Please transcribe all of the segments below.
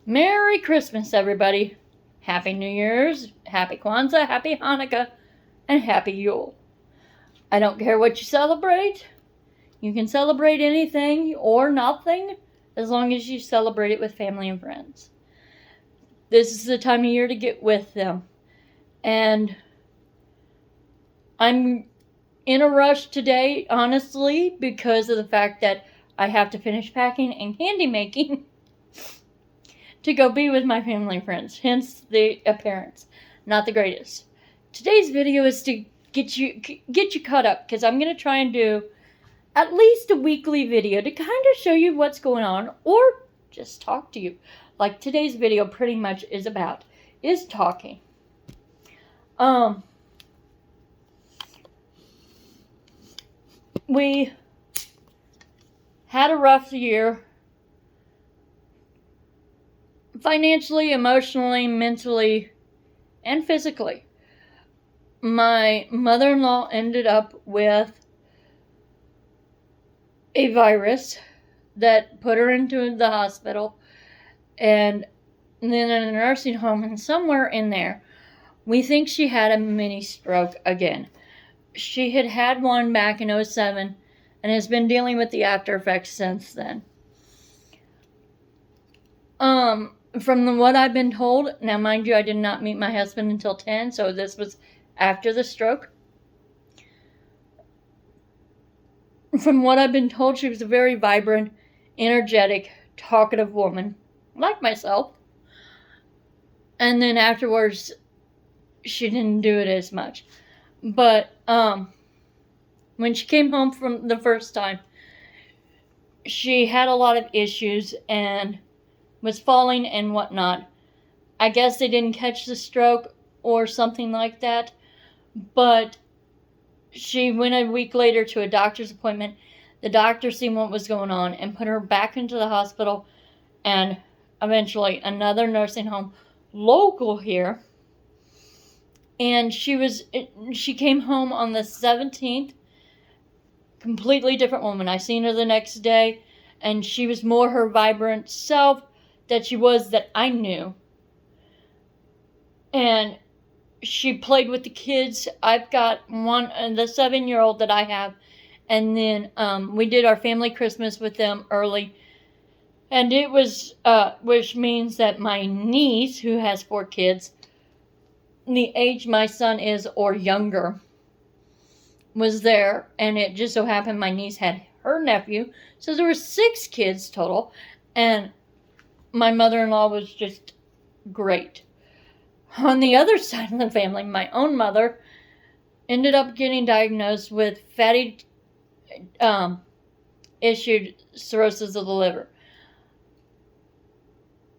Merry Christmas, everybody. Happy New Year's, Happy Kwanzaa, Happy Hanukkah, and Happy Yule. I don't care what you celebrate. You can celebrate anything or nothing as long as you celebrate it with family and friends. This is the time of year to get with them. And I'm in a rush today, honestly, because of the fact that I have to finish packing and candy making to go be with my family and friends, hence the appearance. Not the greatest. Today's video is to get you caught up, because I'm going to try and do at least a weekly video to kind of show you what's going on, or just talk to you. Like today's video pretty much is about, is talking. We had a rough year. Financially, emotionally, mentally, and physically. My mother-in-law ended up with a virus that put her into the hospital and then in a nursing home, and somewhere in there, we think she had a mini stroke again. She had had one back in 2007 and has been dealing with the after effects since then. From what I've been told, now mind you, I did not meet my husband until 10, so this was after the stroke. From what I've been told, she was a very vibrant, energetic, talkative woman, like myself. And then afterwards, she didn't do it as much. But when she came home from the first time, she had a lot of issues and was falling and whatnot. I guess they didn't catch the stroke or something like that, but she went a week later to a doctor's appointment. The doctor seen what was going on and put her back into the hospital, and eventually another nursing home local here. And she came home on the 17th, completely different woman. I seen her the next day, and she was more her vibrant self that she was, that I knew. And she played with the kids. I've got one, the 7-year-old that I have, and then we did our family Christmas with them early, and it was which means that my niece, who has 4 kids, the age my son is or younger, was there, and it just so happened my niece had her nephew, so there were 6 kids total, and my mother-in-law was just great. On the other side of the family, my own mother ended up getting diagnosed with fatty issued cirrhosis of the liver.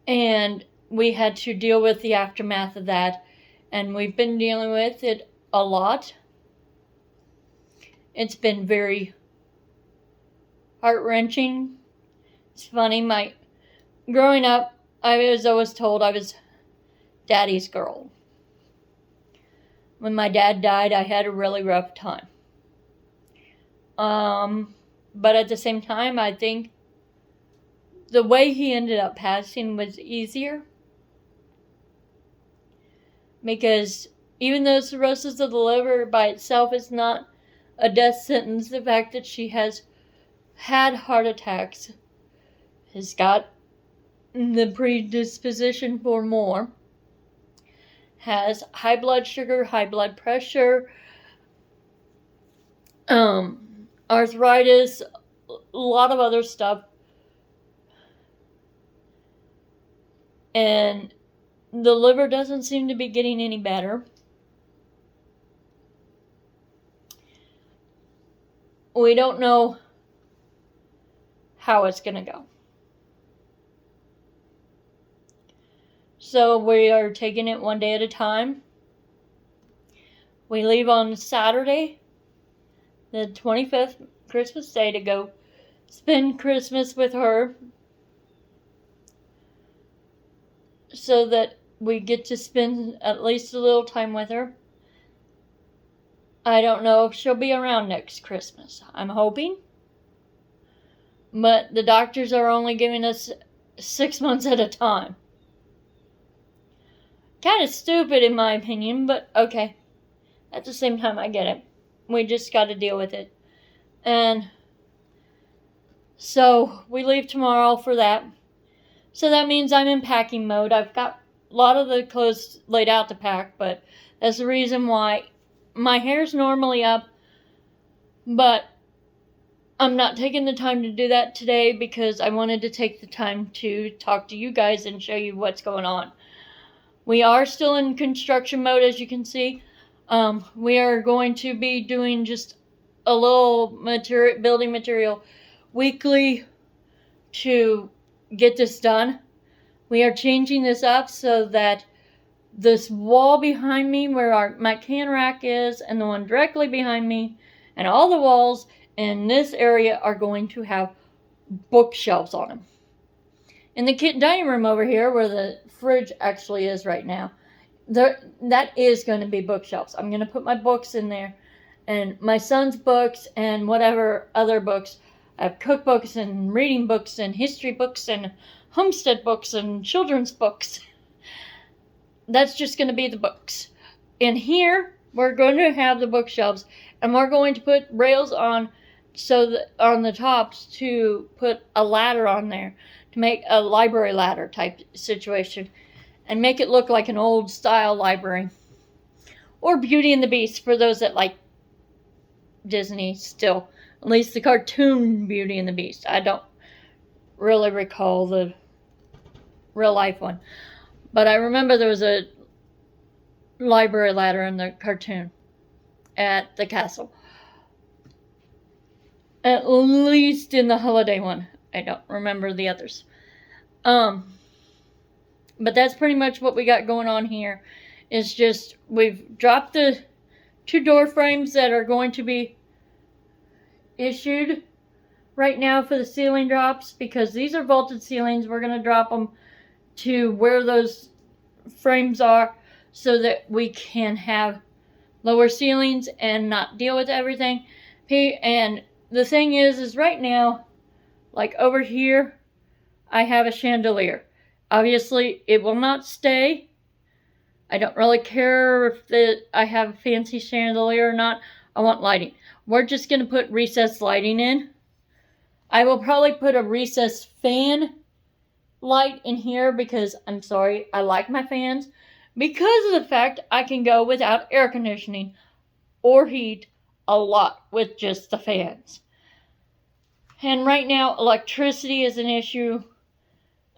And we had to deal with the aftermath of that, and we've been dealing with it a lot. It's been very heart-wrenching. It's funny, growing up, I was always told I was daddy's girl. When my dad died, I had a really rough time. But at the same time, I think the way he ended up passing was easier. Because even though cirrhosis of the liver by itself is not a death sentence, the fact that she has had heart attacks, has got the predisposition for more, has high blood sugar, high blood pressure, arthritis, a lot of other stuff. And the liver doesn't seem to be getting any better. We don't know how it's going to go. So we are taking it one day at a time. We leave on Saturday, the 25th, Christmas Day, to go spend Christmas with her, so that we get to spend at least a little time with her. I don't know if she'll be around next Christmas. I'm hoping. But the doctors are only giving us 6 months at a time. Kind of stupid in my opinion, but okay. At the same time, I get it. We just got to deal with it. And so we leave tomorrow for that. So that means I'm in packing mode. I've got a lot of the clothes laid out to pack, but that's the reason why my hair's normally up, but I'm not taking the time to do that today because I wanted to take the time to talk to you guys and show you what's going on. We are still in construction mode, as you can see. We are going to be doing just a little building material weekly to get this done. We are changing this up so that this wall behind me where my can rack is and the one directly behind me and all the walls in this area are going to have bookshelves on them. In the dining room over here where the fridge actually is right now, that is going to be bookshelves. I'm going to put my books in there and my son's books and whatever other books. I have cookbooks and reading books and history books and homestead books and children's books. That's just going to be the books. In here, we're going to have the bookshelves, and we're going to put rails on on the tops to put a ladder on there to make a library ladder type situation and make it look like an old style library. Or Beauty and the Beast for those that like Disney still. At least the cartoon Beauty and the Beast. I don't really recall the real life one. But I remember there was a library ladder in the cartoon at the castle. At least in the holiday one. I don't remember the others. But that's pretty much what we got going on here. It's just we've dropped the 2 door frames that are going to be issued right now for the ceiling drops because these are vaulted ceilings. We're going to drop them to where those frames are so that we can have lower ceilings and not deal with everything. And the thing is right now, like over here, I have a chandelier. Obviously, it will not stay. I don't really care if I have a fancy chandelier or not. I want lighting. We're just going to put recessed lighting in. I will probably put a recessed fan light in here because, I'm sorry, I like my fans. Because of the fact I can go without air conditioning or heat a lot with just the fans. And right now, electricity is an issue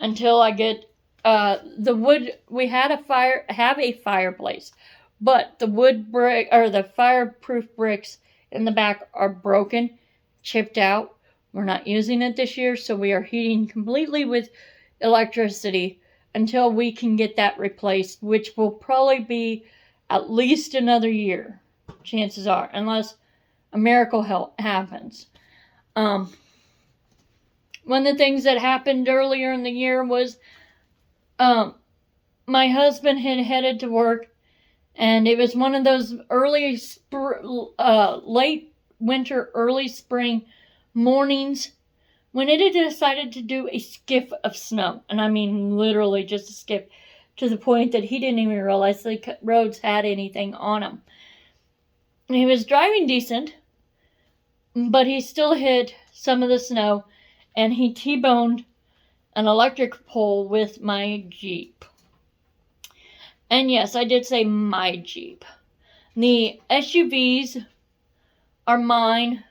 until I get the wood. We have a fireplace, but the wood brick or the fireproof bricks in the back are broken, chipped out. We're not using it this year, so we are heating completely with electricity until we can get that replaced, which will probably be at least another year, chances are, unless a miracle happens. One of the things that happened earlier in the year was my husband had headed to work, and it was one of those late winter, early spring mornings when it had decided to do a skiff of snow. And I mean literally just a skiff, to the point that he didn't even realize the roads had anything on them. And he was driving decent, but he still hit some of the snow, and he T-boned an electric pole with my Jeep. And yes, I did say my Jeep. The SUVs are mine.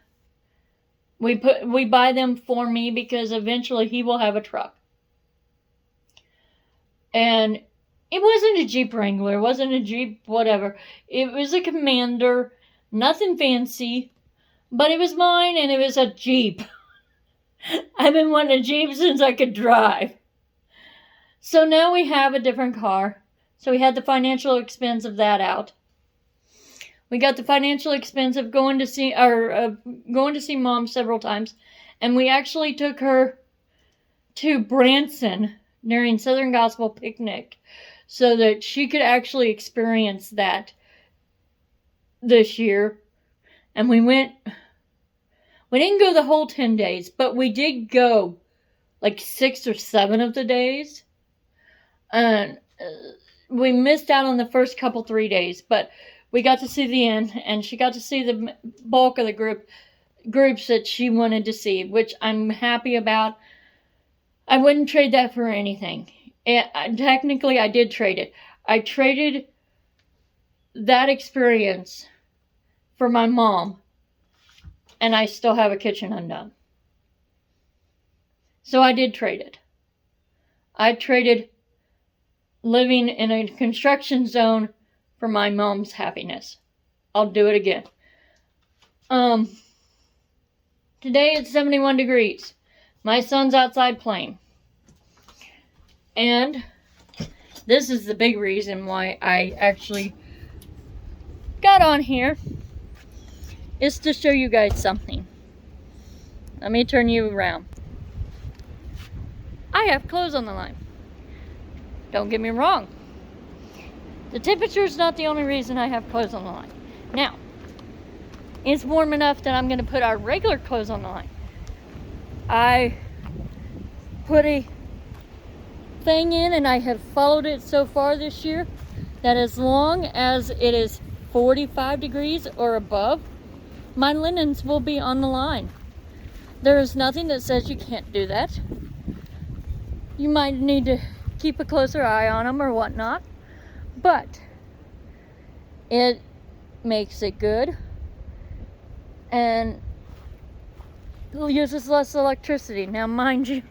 We buy them for me because eventually he will have a truck. And it wasn't a Jeep Wrangler, it wasn't a Jeep whatever. It was a Commander, nothing fancy, but it was mine and it was a Jeep. I've been wanting a Jeep since I could drive. So now we have a different car. So we had the financial expense of that out. We got the financial expense of going to see Mom several times, and we actually took her to Branson during Southern Gospel Picnic so that she could actually experience that this year. And we didn't go the whole 10 days, but we did go like 6 or 7 of the days. And we missed out on the first couple 3 days, but we got to see the end, and she got to see the bulk of the groups that she wanted to see, which I'm happy about. I wouldn't trade that for anything. Technically, I did trade it. I traded that experience for my mom, and I still have a kitchen undone. So I did trade it. I traded living in a construction zone for my mom's happiness. I'll do it again. Today it's 71 degrees. My son's outside playing. And this is the big reason why I actually got on here, is to show you guys something. Let me turn you around. I have clothes on the line. Don't get me wrong. The temperature is not the only reason I have clothes on the line. Now, it's warm enough that I'm going to put our regular clothes on the line. I put a thing in, and I have followed it so far this year, that as long as it is 45 degrees or above, my linens will be on the line. There is nothing that says you can't do that. You might need to keep a closer eye on them or whatnot, but it makes it good and uses less electricity. Now, mind you,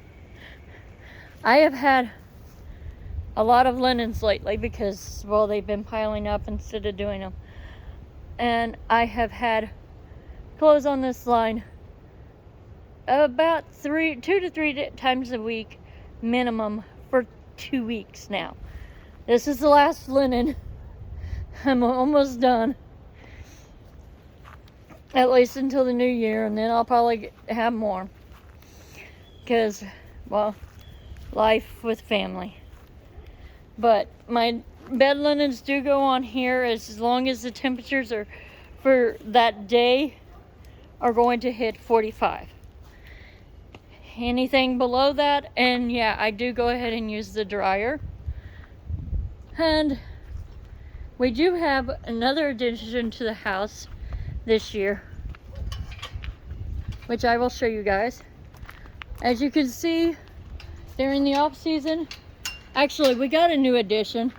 I have had a lot of linens lately because, well, they've been piling up instead of doing them. And I have had clothes on this line about 2 to 3 times a week minimum for 2 weeks now. This is the last linen. I'm almost done. At least until the new year, and then I'll probably have more. Because, well, life with family. But my bed linens do go on here as long as the temperatures are for that day are going to hit 45. Anything below that, and yeah, I do go ahead and use the dryer. And we do have another addition to the house this year, which I will show you guys. As you can see, during the off season, actually we got a new addition.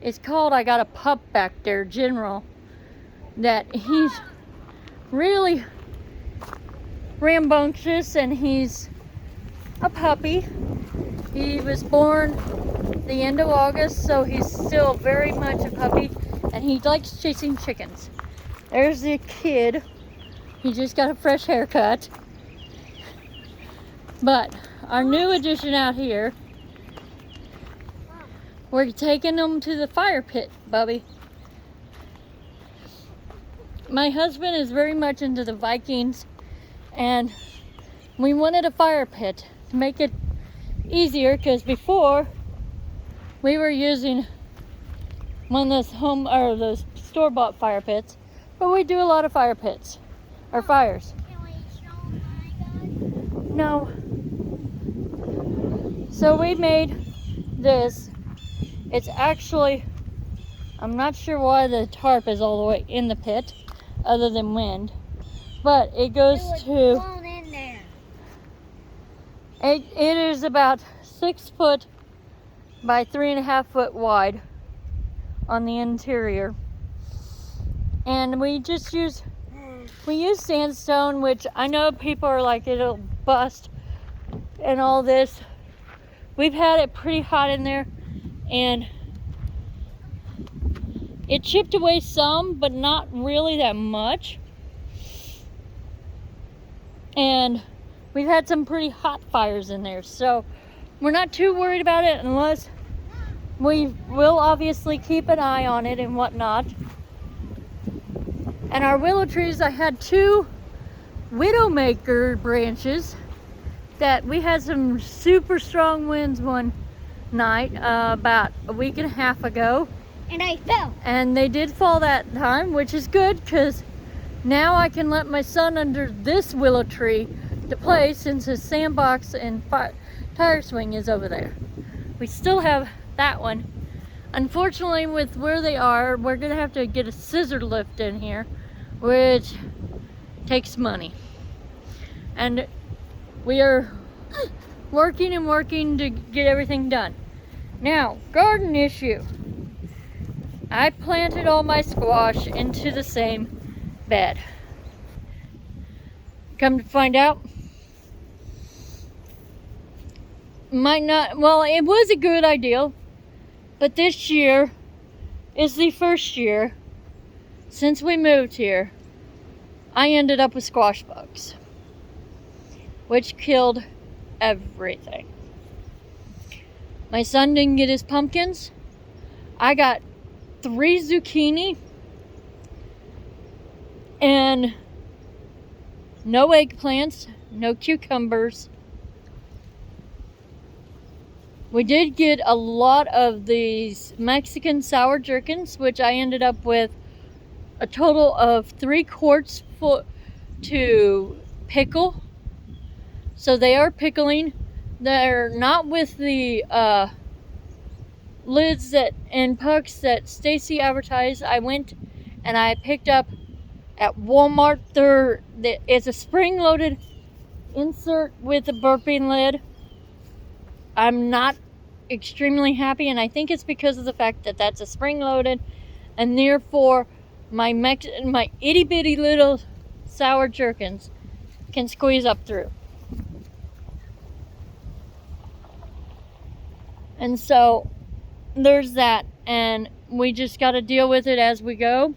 It's called, I got a pup back there, General, that he's really rambunctious, and he's a puppy. He was born the end of August, so he's still very much a puppy, and he likes chasing chickens. There's the kid. He just got a fresh haircut. But our new addition out here, we're taking them to the fire pit, Bubby. My husband is very much into the Vikings, and we wanted a fire pit to make it easier, because before we were using one of those store-bought fire pits, but we do a lot of fire pits or fires. Can we show them my gun? No. So we made this. It's actually, I'm not sure why the tarp is all the way in the pit, other than wind, but it goes It was to, blown in there. it is about 6 foot by 3.5 foot wide on the interior. And we just use sandstone, which I know people are like, it'll bust and all this. We've had it pretty hot in there, and it chipped away some, but not really that much. And we've had some pretty hot fires in there, so we're not too worried about it, unless we will obviously keep an eye on it and whatnot. And our willow trees, I had 2 widowmaker branches that we had some super strong winds one night about a week and a half ago. And I fell. And they did fall that time, which is good, because now I can let my son under this willow tree to play, since his sandbox and tire swing is over there. We still have that one Unfortunately, with where they are, we're gonna have to get a scissor lift in here, which takes money. And we are working and working to get everything done. Now, garden issue. I planted all my squash into the same bed. Come to find out, might not, well, it was a good idea, but this year is the first year since we moved here I ended up with squash bugs, which killed everything. My son didn't get his pumpkins. I got 3 zucchini and no eggplants, no cucumbers. We did get a lot of these Mexican sour gherkins, which I ended up with a total of 3 quarts full to pickle. So they are pickling. They're not with the lids that and pucks that Stacy advertised. I went and I picked up at Walmart. It's a spring-loaded insert with a burping lid. I'm not extremely happy, and I think it's because of the fact that that's a spring-loaded, and therefore my itty-bitty little sour gherkins can squeeze up through. And so there's that, and we just got to deal with it as we go.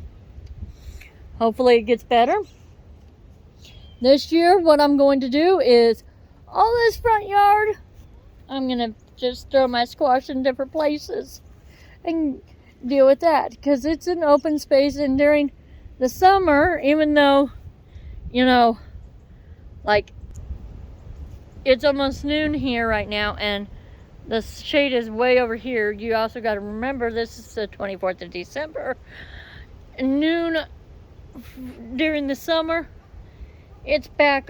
Hopefully it gets better. This year, what I'm going to do is all this front yard, I'm going to just throw my squash in different places and deal with that, because it's an open space. And during the summer, even though, like, it's almost noon here right now and the shade is way over here, you also got to remember this is the 24th of December. Noon during the summer, it's back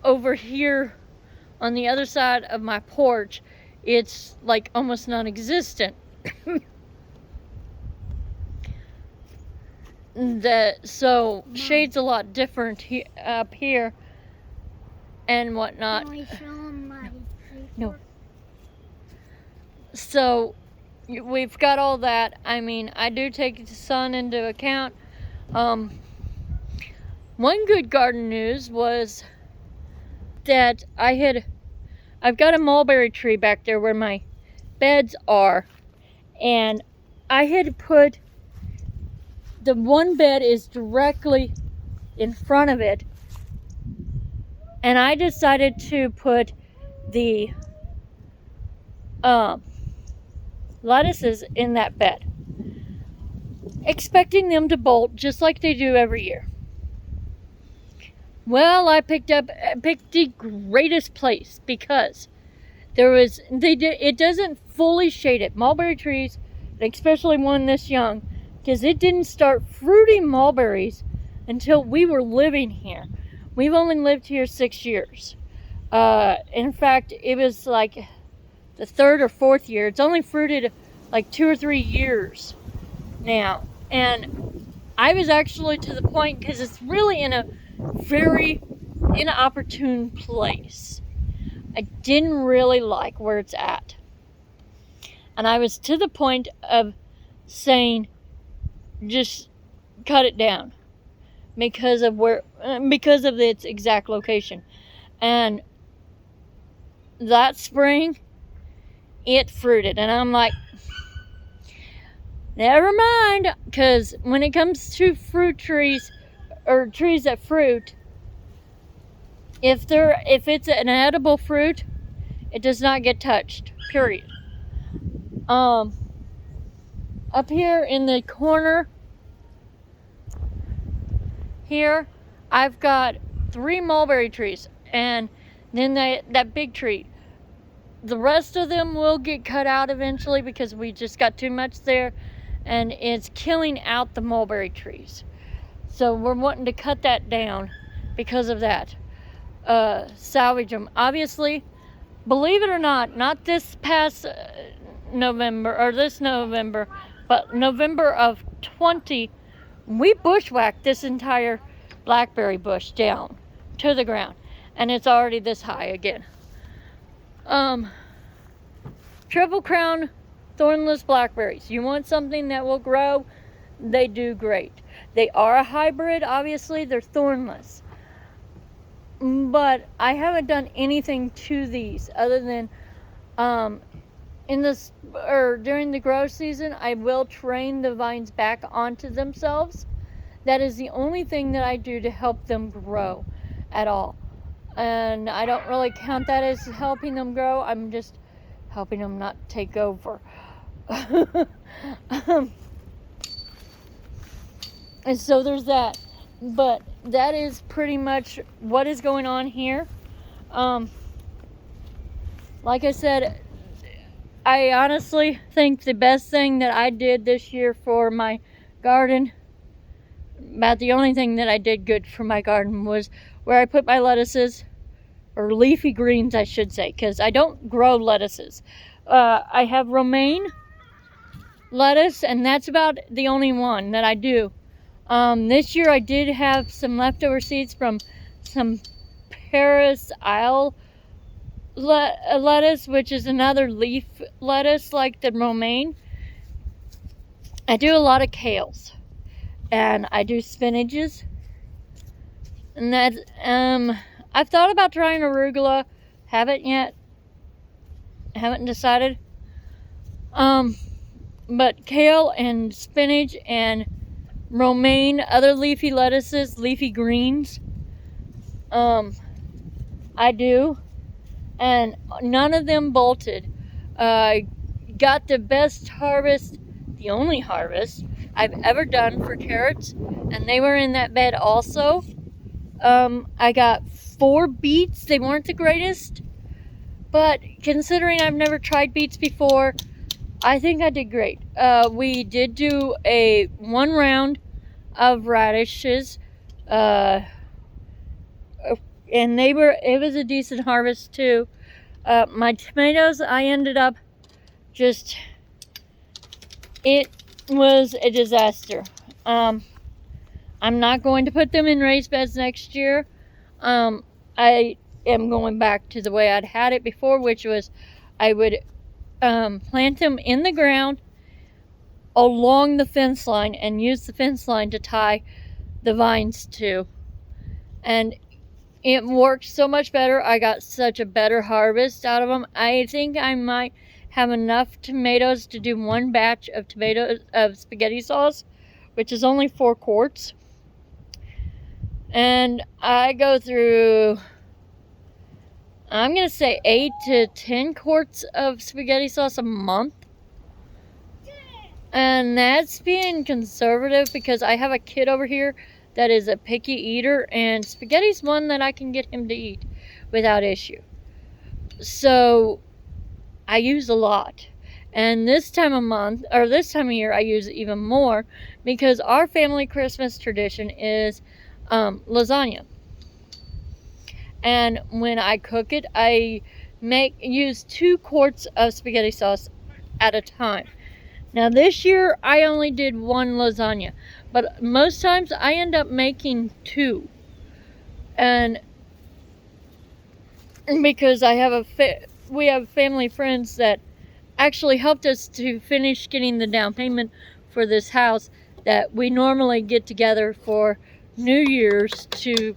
over here on the other side of my porch. It's like almost non-existent. So shade's a lot different up here and whatnot. Can we show 'em my No. So we've got all that. I mean, I do take the sun into account. One good garden news was that I've got a mulberry tree back there where my beds are, and I had put the one bed is directly in front of it, and I decided to put the lettuces in that bed, expecting them to bolt just like they do every year. Well, I picked the greatest place, because it doesn't fully shade it. Mulberry trees, especially one this young, because it didn't start fruiting mulberries until we were living here. We've only lived here 6 years. In fact, it was like the 3rd or 4th year. It's only fruited like 2 or 3 years now. And I was actually to the point, because it's really in a very inopportune place. I didn't really like where it's at. And I was to the point of saying, just cut it down because of its exact location. And that spring, it fruited, and I'm like, never mind, because when it comes to fruit trees or trees that fruit, if it's an edible fruit, it does not get touched, period. Up here in the corner here, I've got 3 mulberry trees, and then that big tree. The rest of them will get cut out eventually, because we just got too much there, and it's killing out the mulberry trees. So we're wanting to cut that down because of that. Salvage them. Obviously, believe it or not this past November, or this November, but November of 20, we bushwhacked this entire blackberry bush down to the ground, and it's already this high again. Triple crown thornless blackberries. You want something that will grow? They do great. They are a hybrid, obviously. They're thornless. But I haven't done anything to these other than during the grow season, I will train the vines back onto themselves. That is the only thing that I do to help them grow at all. And I don't really count that as helping them grow. I'm just helping them not take over. And so there's that. But that is pretty much what is going on here. Like I said, I honestly think the best thing that I did this year for my garden, about the only thing that I did good for my garden, was where I put my lettuces, or leafy greens I should say, because I don't grow lettuces. I have romaine lettuce, and that's about the only one that I do. This year I did have some leftover seeds from some Paris Isle lettuce, which is another leaf lettuce like the romaine. I do a lot of kales, and I do spinaches, and that I've thought about trying arugula, haven't yet, haven't decided. But kale and spinach and romaine, other leafy lettuces, leafy greens, I do, and none of them bolted. I got the best harvest, the only harvest I've ever done for carrots, and they were in that bed also. I got 4 beets. They weren't the greatest, but considering I've never tried beets before, I think I did great. We did do one round of radishes, and it was a decent harvest too. My tomatoes, I ended up it was a disaster. I'm not going to put them in raised beds next year. I am going back to the way I'd had it before, which was I would plant them in the ground along the fence line and use the fence line to tie the vines to. And it worked so much better. I got such a better harvest out of them. I think I might have enough tomatoes to do one batch of spaghetti sauce, which is only 4 quarts. And I go through, I'm going to say 8 to 10 quarts of spaghetti sauce a month. And that's being conservative because I have a kid over here that is a picky eater, and spaghetti's one that I can get him to eat without issue. So I use a lot. And this time of year, I use even more because our family Christmas tradition is lasagna. And when I cook it, I use 2 quarts of spaghetti sauce at a time. Now this year I only did 1 lasagna, but most times I end up making 2. And because we have family friends that actually helped us to finish getting the down payment for this house, that we normally get together for New Year's to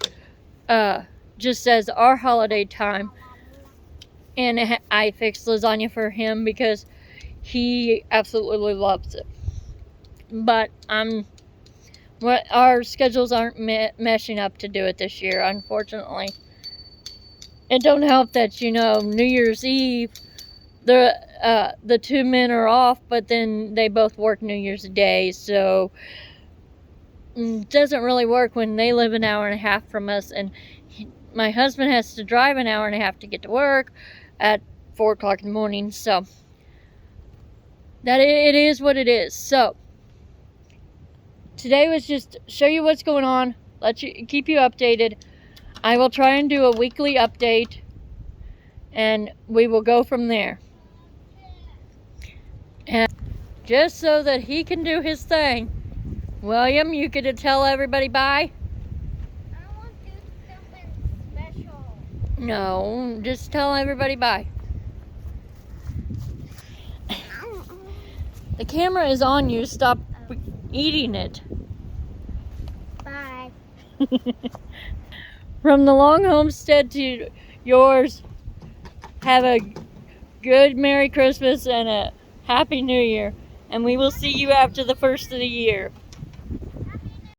just as our holiday time. And I fixed lasagna for him because he absolutely loves it. But our schedules aren't meshing up to do it this year, unfortunately. It don't help that, New Year's Eve, the 2 men are off, but then they both work New Year's Day, so it doesn't really work when they live an hour and a half from us, and my husband has to drive an hour and a half to get to work at 4 o'clock in the morning, so that it is what it is. So today was just show you what's going on, keep you updated. I will try and do a weekly update, and we will go from there. And just so that he can do his thing, William, you get to tell everybody bye? I want to do something special. No, just tell everybody bye. The camera is on you. Stop eating it. Bye. From the long homestead to yours, have a good Merry Christmas and a Happy New Year. And we will see you after the first of the year.